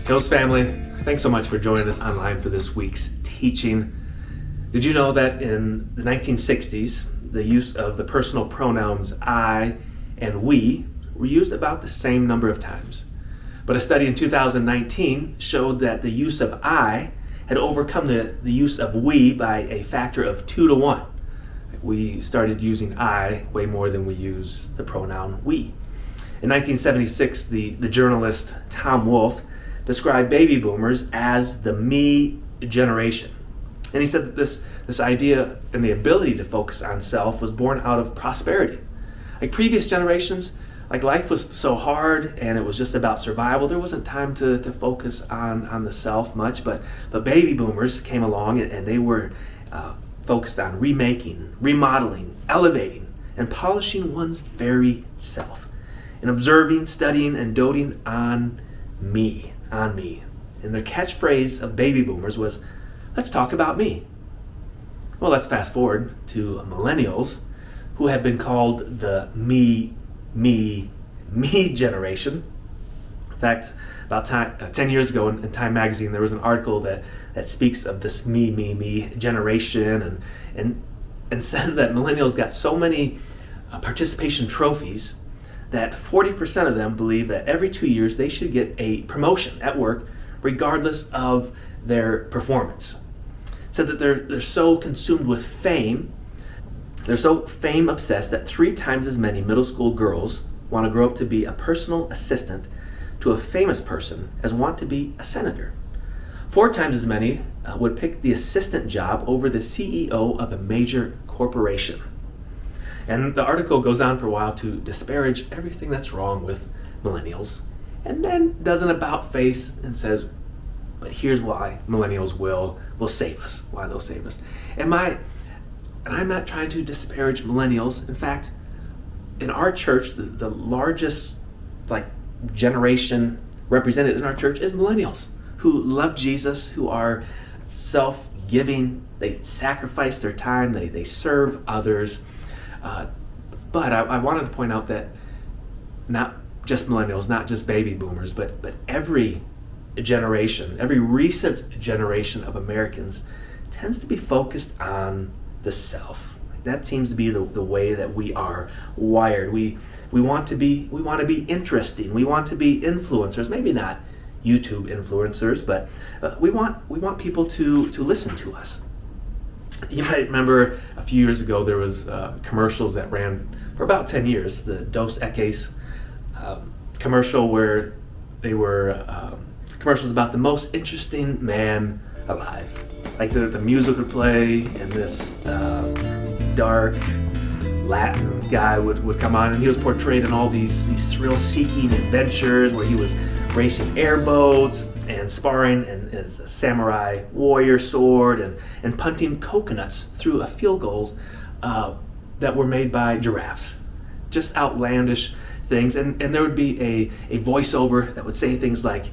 Hills family, thanks so much for joining us online for this week's teaching. Did you know that in the 1960s, the use of the personal pronouns I and we were used about the same number of times? But a study in 2019 showed that the use of I had overcome the use of we by a factor of 2 to 1. We started using I way more than we use the pronoun we. In 1976, the journalist Tom Wolfe described baby boomers as the me generation. And he said that this idea and the ability to focus on self was born out of prosperity. Like previous generations, like life was so hard and it was just about survival, there wasn't time to focus on the self much, but baby boomers came along and they were focused on remaking, remodeling, elevating, and polishing one's very self, and observing, studying, and doting on me. And their catchphrase of baby boomers was, "Let's talk about me." Well, let's fast forward to millennials, who have been called the me generation. In fact, about 10 years ago in Time magazine, there was an article that speaks of this me generation and says that millennials got so many participation trophies that 40% of them believe that every 2 years they should get a promotion at work regardless of their performance. Said that they're so consumed with fame, they're so fame obsessed that 3 times as many middle school girls want to grow up to be a personal assistant to a famous person as want to be a senator. 4 times as many would pick the assistant job over the CEO of a major corporation. And the article goes on for a while to disparage everything that's wrong with millennials, and then does an about face and says, but here's why millennials will save us, why they'll save us. And I'm not trying to disparage millennials. In fact, in our church, the largest generation represented in our church is millennials who love Jesus, who are self-giving, they sacrifice their time, they serve others. But I wanted to point out that not just millennials, not just baby boomers, but every generation, every recent generation of Americans tends to be focused on the self. That seems to be the way that we are wired. We want to be interesting. We want to be influencers. Maybe not YouTube influencers, but we want people to listen to us. You might remember a few years ago there was commercials that ran for about 10 years, the Dos Equis commercial, where they were commercials about the most interesting man alive. Like the music would play and this dark Latin guy would come on, and he was portrayed in all these thrill-seeking adventures where he was racing airboats and sparring and as a samurai warrior sword and punting coconuts through a field goals that were made by giraffes. Just outlandish things. And there would be a voiceover that would say things like,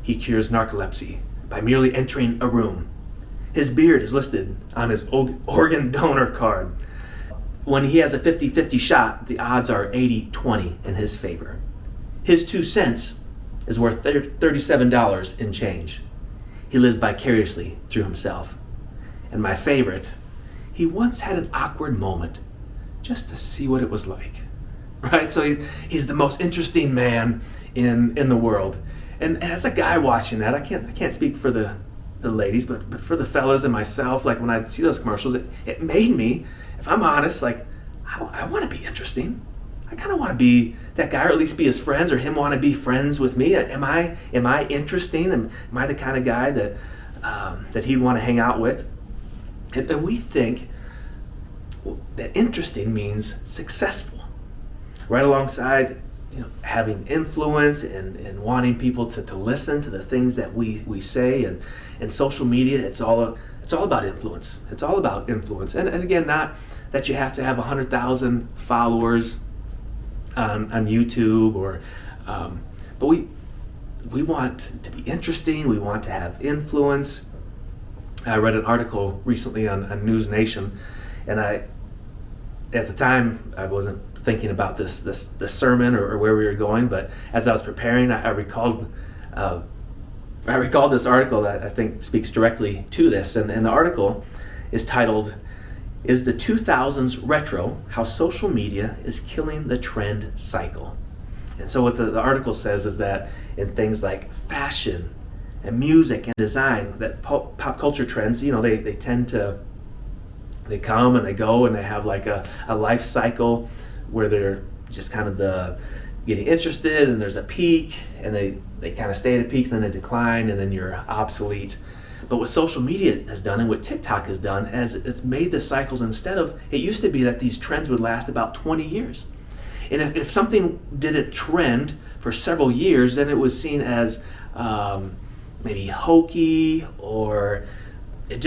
he cures narcolepsy by merely entering a room. His beard is listed on his organ donor card. When he has a 50-50 shot, the odds are 80-20 in his favor. His 2 cents is worth $37 in change. He lives vicariously through himself. And my favorite, he once had an awkward moment just to see what it was like. Right? So he's the most interesting man in the world. And as a guy watching that, I can't speak for the ladies, but for the fellas and myself, like when I see those commercials, it made me, if I'm honest, like I want to be interesting. I kind of want to be that guy, or at least be his friends, or him want to be friends with me. Am I interesting? Am I the kind of guy that that he'd want to hang out with. And we think that interesting means successful, right alongside having influence and wanting people to listen to the things that we say. And social media, it's all about influence. It's all about influence. And again, not that you have to have 100,000 followers on YouTube, but we want to be interesting. We want to have influence. I read an article recently on News Nation, and at the time I wasn't thinking about this sermon or where we were going, but as I was preparing, I recalled this article that I think speaks directly to this. And the article is titled, "Is the 2000s Retro? How Social Media is Killing the Trend Cycle." And so what the article says is that in things like fashion and music and design, that pop culture trends, they tend to, they come and they go, and they have like a life cycle where they're just kind of getting interested, and there's a peak, and they kind of stay at a peak, and then they decline, and then you're obsolete. But what social media has done, and what TikTok has done, is it's made the cycles, instead of, it used to be that these trends would last about 20 years. And if something didn't trend for several years, then it was seen as maybe hokey, or it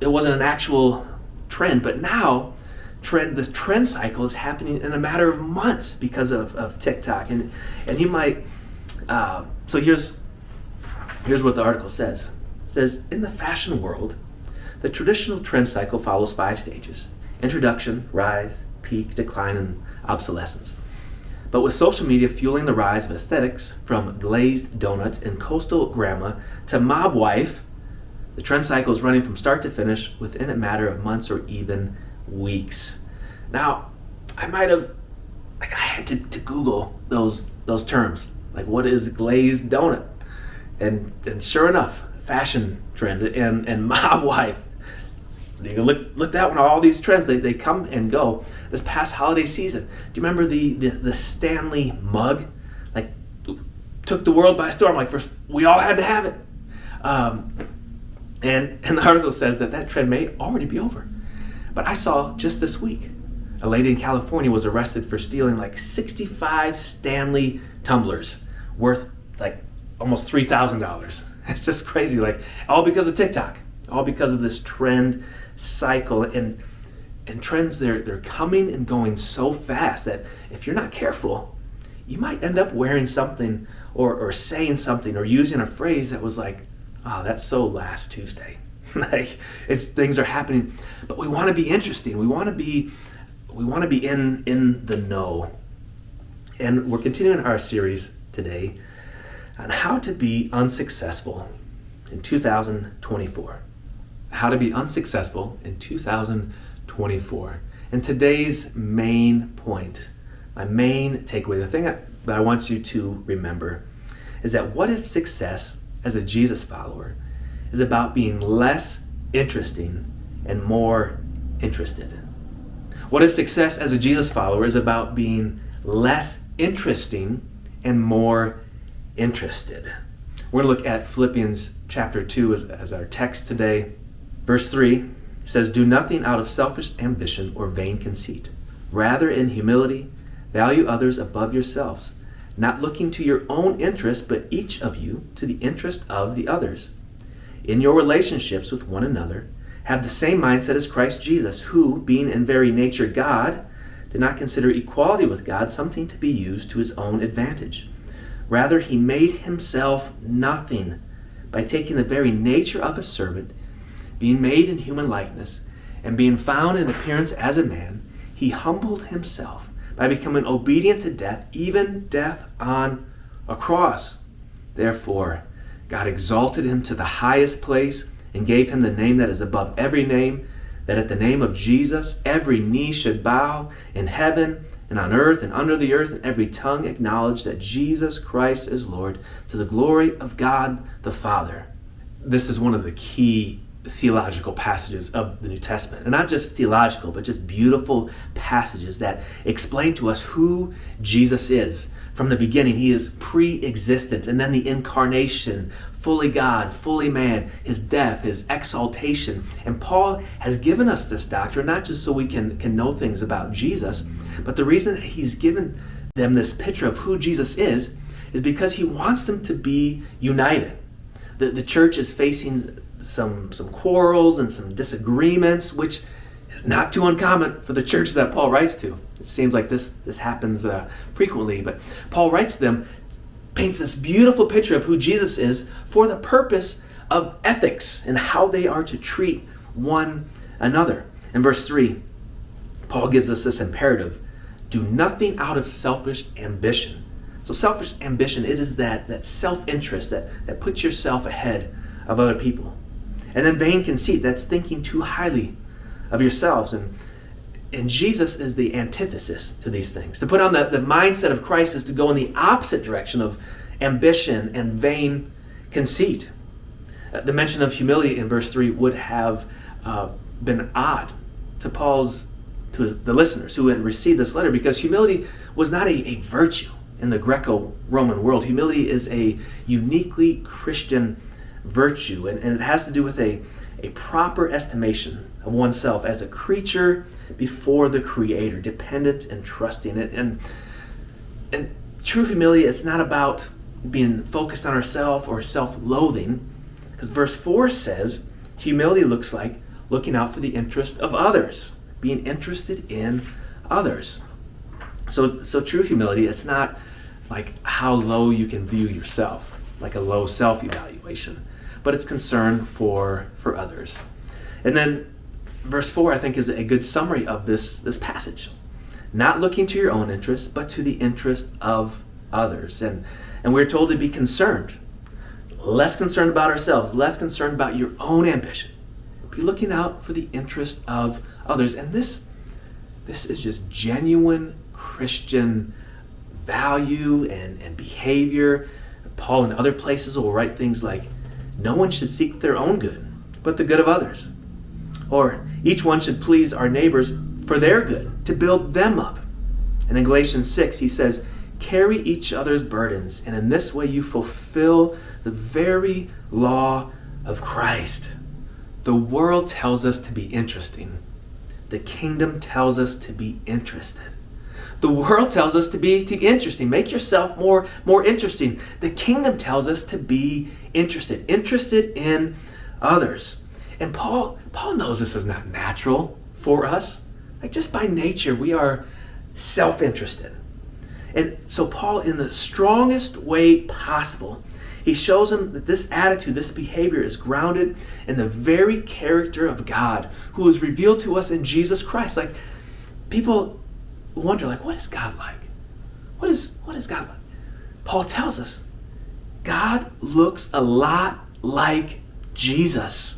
wasn't an actual trend. But now this trend cycle is happening in a matter of months because of TikTok. And you might so here's what the article says. It says, in the fashion world, the traditional trend cycle follows 5 stages: introduction, rise, peak, decline, and obsolescence. But with social media fueling the rise of aesthetics, from glazed donuts and coastal grandma to mob wife, the trend cycle is running from start to finish within a matter of months or even weeks. Now, I had to Google those terms. Like, what is glazed donut? And sure enough, fashion trend and mob wife. You can look that one. All these trends, they come and go. This past holiday season, do you remember the Stanley mug? Like, took the world by storm. Like, first we all had to have it. And the article says that trend may already be over. But I saw just this week, a lady in California was arrested for stealing like 65 Stanley tumblers worth like almost $3,000. It's just crazy, like, all because of TikTok, all because of this trend cycle. And trends, they're coming and going so fast that if you're not careful, you might end up wearing something or saying something or using a phrase that was like, oh, that's so last Tuesday. Like, things are happening, but we want to be interesting. We want to be in the know. And we're continuing our series today on how to be unsuccessful in 2024. How to be unsuccessful in 2024. And today's main point, my main takeaway, the thing that I want you to remember, is that what if success as a Jesus follower is about being less interesting and more interested? What if success as a Jesus follower is about being less interesting and more interested? We're going to look at Philippians chapter 2 as our text today. Verse 3 says, "Do nothing out of selfish ambition or vain conceit. Rather, in humility, value others above yourselves, not looking to your own interest, but each of you to the interest of the others. In your relationships with one another, have the same mindset as Christ Jesus, who, being in very nature God, did not consider equality with God something to be used to his own advantage. Rather, he made himself nothing by taking the very nature of a servant, being made in human likeness, and being found in appearance as a man, he humbled himself by becoming obedient to death, even death on a cross. Therefore, God exalted him to the highest place and gave him the name that is above every name, that at the name of Jesus every knee should bow in heaven and on earth and under the earth, and every tongue acknowledge that Jesus Christ is Lord, to the glory of God the Father." This is one of the key theological passages of the New Testament. And not just theological, but just beautiful passages that explain to us who Jesus is. From the beginning, he is pre-existent. And then the incarnation, fully God, fully man, his death, his exaltation. And Paul has given us this doctrine, not just so we can know things about Jesus, but the reason that he's given them this picture of who Jesus is because he wants them to be united. The church is facing some quarrels and some disagreements, which is not too uncommon for the church that Paul writes to. It seems like this happens frequently, but Paul writes to them, paints this beautiful picture of who Jesus is for the purpose of ethics and how they are to treat one another. In verse 3, Paul gives us this imperative: do nothing out of selfish ambition. So selfish ambition, it is that self-interest that puts yourself ahead of other people. And then vain conceit, that's thinking too highly of yourselves. And Jesus is the antithesis to these things. To put on the mindset of Christ is to go in the opposite direction of ambition and vain conceit. The mention of humility in verse 3 would have been odd to the listeners who had received this letter, because humility was not a virtue in the Greco-Roman world. Humility is a uniquely Christian virtue, and it has to do with a proper estimation of oneself as a creature before the Creator, dependent and trusting it. And true humility, it's not about being focused on ourselves or self-loathing, because verse 4 says humility looks like looking out for the interest of others, being interested in others. So true humility, it's not like how low you can view yourself, like a low self-evaluation, but it's concern for others. And then verse 4, I think, is a good summary of this passage. Not looking to your own interest, but to the interest of others. And we're told to be concerned. Less concerned about ourselves, less concerned about your own ambition. Be looking out for the interest of others. And this is just genuine Christian value and behavior. Paul in other places will write things like, no one should seek their own good, but the good of others. Or each one should please our neighbors for their good, to build them up. And in Galatians 6, he says, carry each other's burdens, and in this way you fulfill the very law of Christ. The world tells us to be interesting. The kingdom tells us to be interested. The world tells us to be interesting. Make yourself more interesting. The kingdom tells us to be interested in others. And Paul knows this is not natural for us. Like, just by nature, we are self-interested. And so Paul, in the strongest way possible, he shows them that this attitude, this behavior is grounded in the very character of God, who is revealed to us in Jesus Christ. Like, people wonder, like, what is God like? What is God like? Paul tells us God looks a lot like Jesus.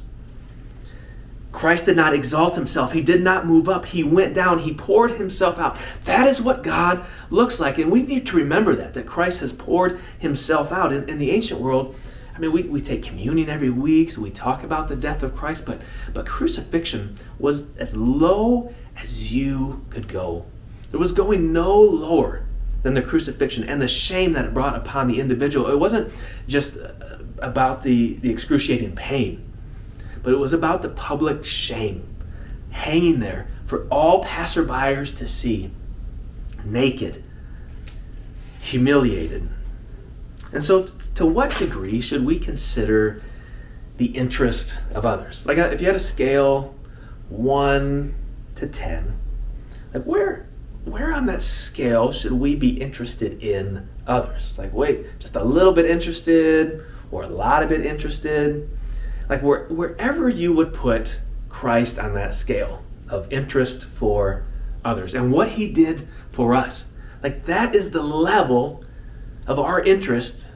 Christ did not exalt himself. He did not move up. He went down. He poured himself out. That is what God looks like. And we need to remember that Christ has poured himself out. In the ancient world, I mean, we take communion every week, so we talk about the death of Christ, but crucifixion was as low as you could go. There was going no lower than the crucifixion and the shame that it brought upon the individual. It wasn't just about the excruciating pain, but it was about the public shame, hanging there for all passerbyers to see, naked, humiliated. And so to what degree should we consider the interest of others? Like, if you had a scale 1 to 10, like where on that scale should we be interested in others? Like, wait, just a little bit interested or a lot of bit interested? Like, wherever you would put Christ on that scale of interest for others and what he did for us, like, that is the level of our interest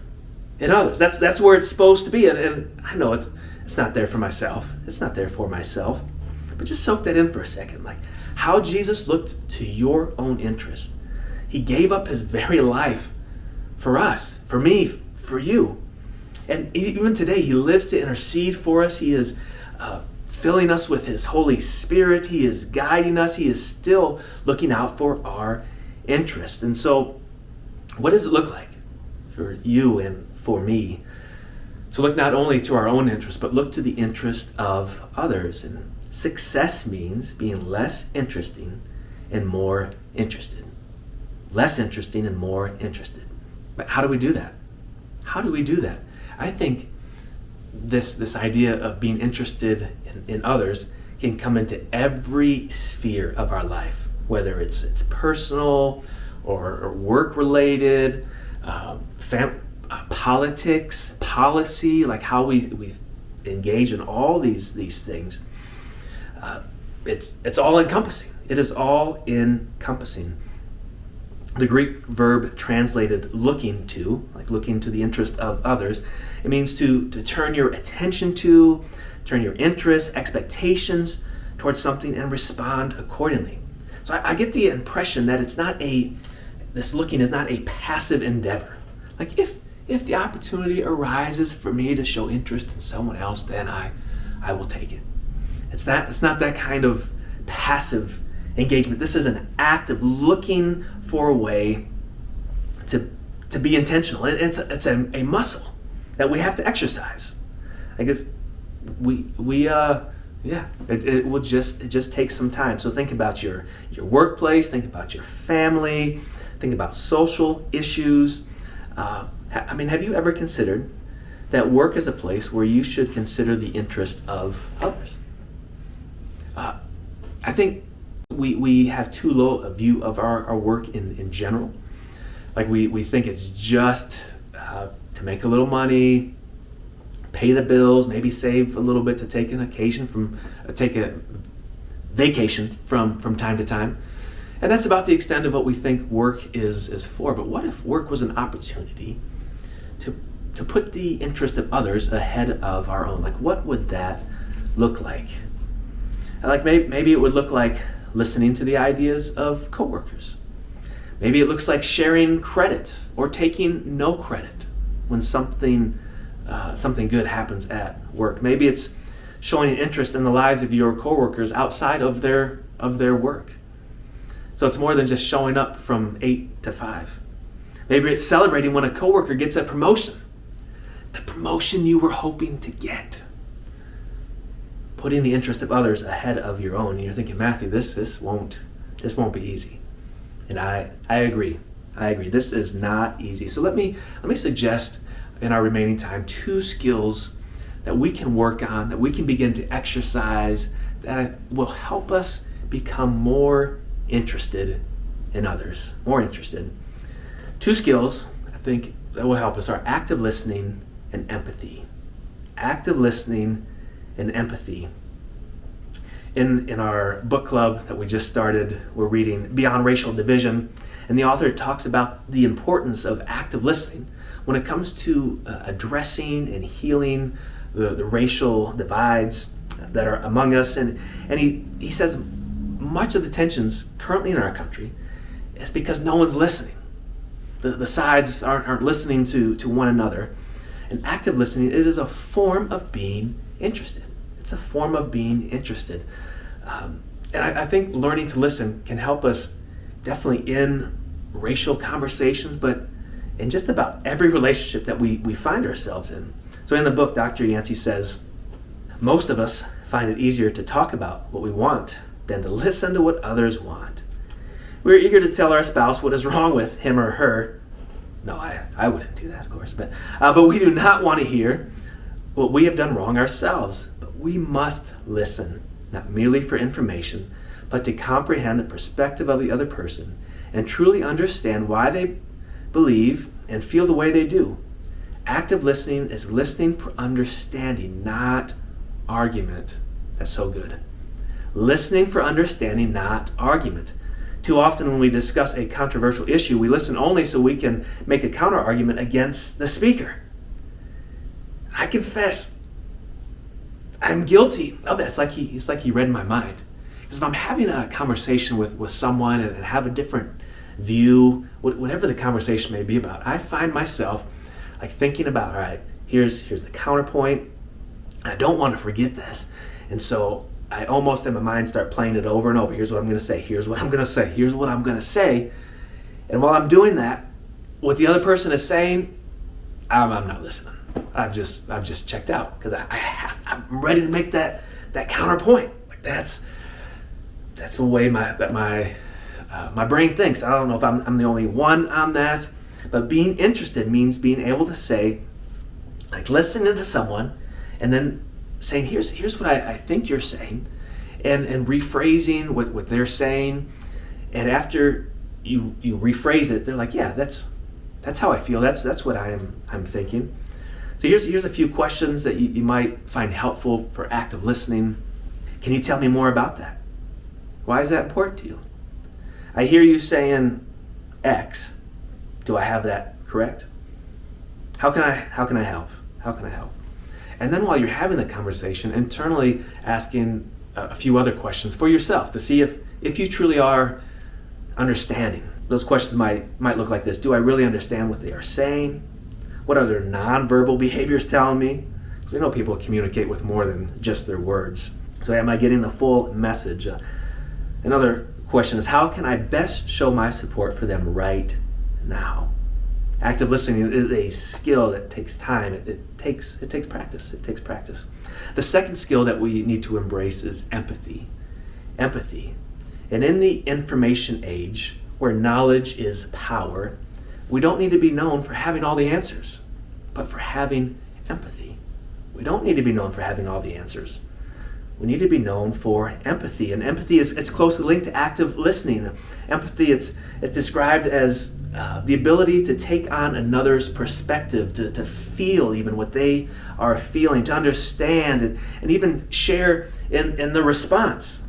in others. That's where it's supposed to be. And I know it's not there for myself. It's not there for myself. But just soak that in for a second. Like, how Jesus looked to your own interest. He gave up his very life for us, for me, for you. And even today, he lives to intercede for us. He is filling us with his Holy Spirit. He is guiding us. He is still looking out for our interest. And so, what does it look like for you and for me to look not only to our own interest, but look to the interest of others? And success means being less interesting and more interested. Less interesting and more interested. But how do we do that? How do we do that? I think this idea of being interested in others can come into every sphere of our life, whether it's personal or work related, politics, policy, like how we engage in all these things. It's all encompassing. It is all encompassing. The Greek verb translated looking to, like looking to the interest of others, it means to turn your attention to, turn your interests, expectations towards something and respond accordingly. So I get the impression that this looking is not a passive endeavor. Like if the opportunity arises for me to show interest in someone else, then I will take it. It's not that kind of passive engagement. This is an act of looking for a way to be intentional. And it's a muscle that we have to exercise. I guess it just takes some time. So think about your workplace, think about your family, think about social issues. Have you ever considered that work is a place where you should consider the interest of others? I think we have too low a view of our work in general. Like we think it's just to make a little money, pay the bills, maybe save a little bit to take take a vacation from time to time. And that's about the extent of what we think work is for. But what if work was an opportunity to put the interest of others ahead of our own? Like, what would that look like? Like maybe it would look like listening to the ideas of coworkers. Maybe it looks like sharing credit or taking no credit when something good happens at work. Maybe it's showing an interest in the lives of your coworkers outside of their work. So it's more than just showing up from 8 to 5. Maybe it's celebrating when a coworker gets a promotion, the promotion you were hoping to get. Putting the interest of others ahead of your own. And you're thinking, Matthew, this won't be easy. And I agree. This is not easy. So let me suggest in our remaining time 2 skills that we can work on, that we can begin to exercise, that will help us become more interested in others. More interested. 2 skills I think that will help us are active listening and empathy. Active listening and empathy. In our book club that we just started, we're reading Beyond Racial Division, and the author talks about the importance of active listening when it comes to addressing and healing the racial divides that are among us. And he says much of the tensions currently in our country is because no one's listening. The sides aren't listening to one another. And active listening, it is a form of being interested. It's a form of being interested. And I think learning to listen can help us definitely in racial conversations, but in just about every relationship that we find ourselves in. So in the book, Dr. Yancey says, most of us find it easier to talk about what we want than to listen to what others want. We're eager to tell our spouse what is wrong with him or her. No, I wouldn't do that, of course, but we do not want to hear what we have done wrong ourselves. But we must listen, not merely for information, but to comprehend the perspective of the other person and truly understand why they believe and feel the way they do. Active listening is listening for understanding, not argument. That's so good. Listening for understanding, not argument. Too often when we discuss a controversial issue, we listen only so we can make a counter-argument against the speaker. I confess, I'm guilty of that. It's like he read my mind. Because if I'm having a conversation with someone and have a different view, whatever the conversation may be about, I find myself like thinking about, all right, here's the counterpoint. I don't want to forget this. And so I almost in my mind start playing it over and over. Here's what I'm going to say. Here's what I'm going to say. Here's what I'm going to say. And while I'm doing that, what the other person is saying, I'm not listening. I've just checked out because I'm ready to make that counterpoint. Like that's the way my brain thinks. I don't know if I'm the only one on that, but being interested means being able to say, like listening to someone, and then saying, here's what I think you're saying, and rephrasing what they're saying, and after you rephrase it, they're like, yeah, that's how I feel. That's what I'm thinking. So here's a few questions that you might find helpful for active listening. Can you tell me more about that? Why is that important to you? I hear you saying X. Do I have that correct? How can I help? How can I help? And then while you're having the conversation, internally asking a few other questions for yourself to see if you truly are understanding. Those questions might look like this. Do I really understand what they are saying? What are their nonverbal behaviors telling me? Because we know people communicate with more than just their words. So am I getting the full message? Another question is, how can I best show my support for them right now? Active listening is a skill that takes time. It takes practice. It takes practice. The second skill that we need to embrace is empathy. Empathy. And in the information age, where knowledge is power, we don't need to be known for having all the answers, but for having empathy. We don't need to be known for having all the answers. We need to be known for empathy. And empathy it's closely linked to active listening. Empathy, it's described as the ability to take on another's perspective, to feel even what they are feeling, to understand and even share in the response.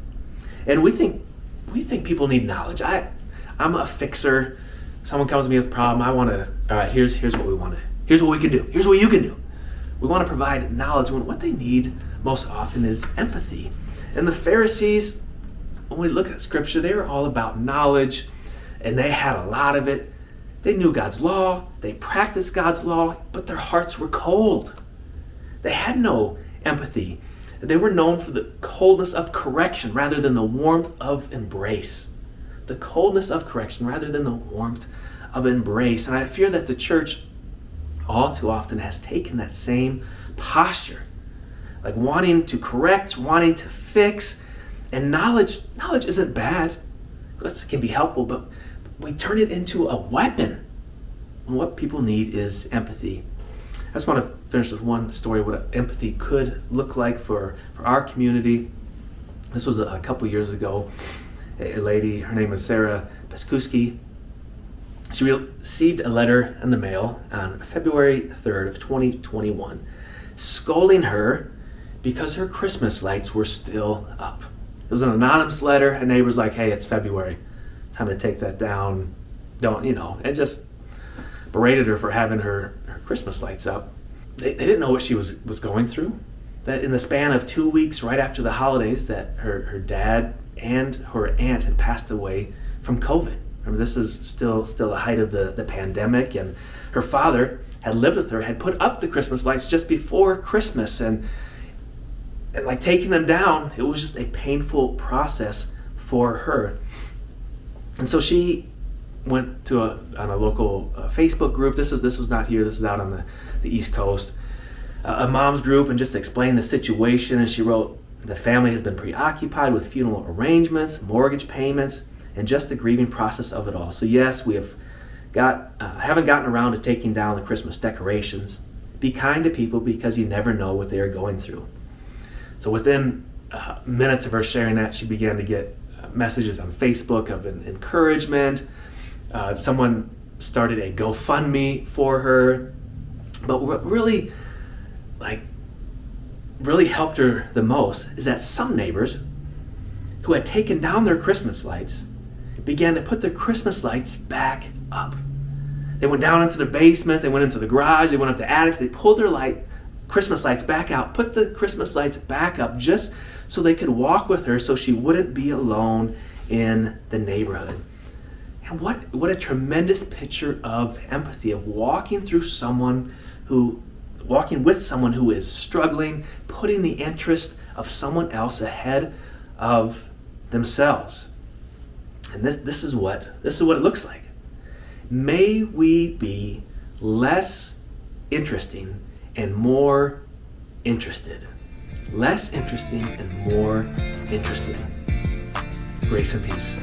And we think people need knowledge. I'm a fixer. Someone comes to me with a problem. I want to, all right, here's what we want to, here's what we can do. Here's what you can do. We want to provide knowledge when what they need most often is empathy. And the Pharisees, when we look at scripture, they were all about knowledge, and they had a lot of it. They knew God's law, they practiced God's law, but their hearts were cold. They had no empathy. They were known for the coldness of correction rather than the warmth of embrace. The coldness of correction rather than the warmth of embrace. And I fear that the church all too often has taken that same posture, like wanting to correct, wanting to fix. And knowledge isn't bad. It can be helpful, but we turn it into a weapon. And what people need is empathy. I just want to finish with one story of what empathy could look like for our community. This was a couple years ago. A lady, her name was Sarah Peskuski. She received a letter in the mail on February 3rd of 2021, scolding her because her Christmas lights were still up. It was an anonymous letter. A neighbor's like, hey, it's February. Time to take that down. Don't, and just berated her for having her Christmas lights up. They didn't know what she was going through. That in the span of 2 weeks right after the holidays, that her dad and her aunt had passed away from COVID. Remember, this is still the height of the pandemic, and her father had lived with her, had put up the Christmas lights just before Christmas, and like taking them down, it was just a painful process for her. And so she went on a local Facebook group. This was not here. This is out on the East Coast. A mom's group, and just explained the situation. And she wrote, the family has been preoccupied with funeral arrangements, mortgage payments, and just the grieving process of it all. So yes, we haven't gotten around to taking down the Christmas decorations. Be kind to people because you never know what they are going through. So within minutes of her sharing that, she began to get messages on Facebook of encouragement. Someone started a GoFundMe for her. But what really helped her the most is that some neighbors who had taken down their Christmas lights began to put their Christmas lights back up. They went down into the basement, they went into the garage, they went up to attics, they pulled their Christmas lights back out, put the Christmas lights back up just so they could walk with her so she wouldn't be alone in the neighborhood. And what a tremendous picture of empathy, of walking through someone who walking with someone who is struggling, putting the interest of someone else ahead of themselves. And this is what it looks like. May we be less interesting and more interested. Less interesting and more interested. Grace and peace.